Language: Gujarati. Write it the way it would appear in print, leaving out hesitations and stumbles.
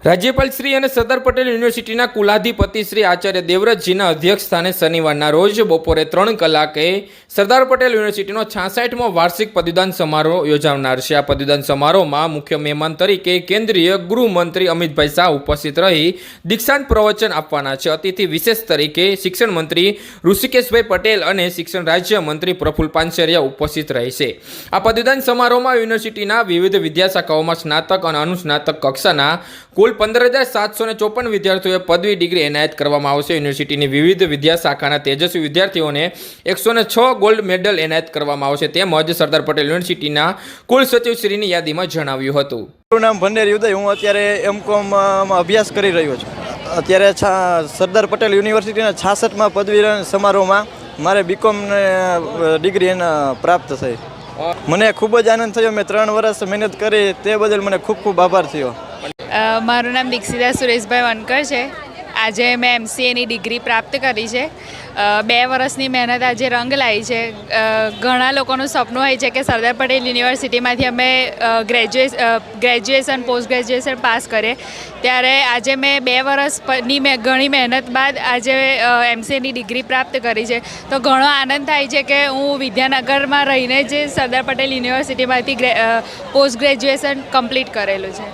રાજ્યપાલ શ્રી અને સરદાર પટેલ યુનિવર્સિટીના કુલાધિપતિ શ્રી આચાર્ય દેવવ્રતજીના અધ્યક્ષ સ્થાને શનિવારના રોજ બપોરે 3 કલાકે સરદાર પટેલ યુનિવર્સિટીનો 66મો વાર્ષિક પદવીદાન સમારોહ યોજાનાર છે। આ પદવીદાન સમારોહમાં મુખ્ય મહેમાન તરીકે કેન્દ્રીય ગૃહમંત્રી અમિતભાઈ શાહ ઉપસ્થિત રહી દીક્ષાંત પ્રવચન આપવાના છે। અતિથિ વિશેષ તરીકે શિક્ષણ મંત્રી ઋષિકેશભાઈ પટેલ અને શિક્ષણ રાજ્યમંત્રી પ્રફુલ્લ પાનસેરિયા ઉપસ્થિત રહેશે। આ પદવીદાન સમારોહમાં યુનિવર્સિટીના વિવિધ વિદ્યાશાખાઓમાં સ્નાતક અને અનુસ્નાતક કક્ષાના કુલ 15,754 વિદ્યાર્થીઓએ પદવી ડિગ્રી એનાયત કરવામાં આવશે। યુનિવર્સિટીની વિવિધ વિદ્યાશાખાના તેજસ્વી વિદ્યાર્થીઓને 106 ગોલ્ડ મેડલ એનાયત કરવામાં આવશે તેમજ સરદાર પટેલ યુનિવર્સિટીના કુલ સચિવશ્રીની યાદીમાં જણાવ્યું હતું। મારું નામ ભંડેરી ઉદય, હું અત્યારે M.Com અભ્યાસ કરી રહ્યો છું। અત્યારે સરદાર પટેલ યુનિવર્સિટીના 66મા પદવીદાન સમારોહમાં મારે B.Com ડિગ્રી પ્રાપ્ત થઈ। મને ખૂબ જ આનંદ થયો। મેં 3 વર્ષ મહેનત કરી તે બદલ મને ખૂબ ખૂબ આભાર થયો। મારું નામ દીક્ષિતા સુરેશભાઈ વનકર છે। આજે મેં MCAની ડિગ્રી પ્રાપ્ત કરી છે। 2 વર્ષની મહેનત આજે રંગ લાવી છે। ઘણા લોકોનું સપનું હોય છે કે સરદાર પટેલ યુનિવર્સિટીમાંથી અમે ગ્રેજ્યુએશન પોસ્ટ ગ્રેજ્યુએશન પાસ કરીએ, ત્યારે આજે મેં 2 વર્ષની ઘણી મહેનત બાદ આજે MCAની ડિગ્રી પ્રાપ્ત કરી છે। તો ઘણો આનંદ થાય છે કે હું વિદ્યાનગરમાં રહીને જ સરદાર પટેલ યુનિવર્સિટીમાંથી પોસ્ટ ગ્રેજ્યુએશન કમ્પ્લીટ કરેલું છે।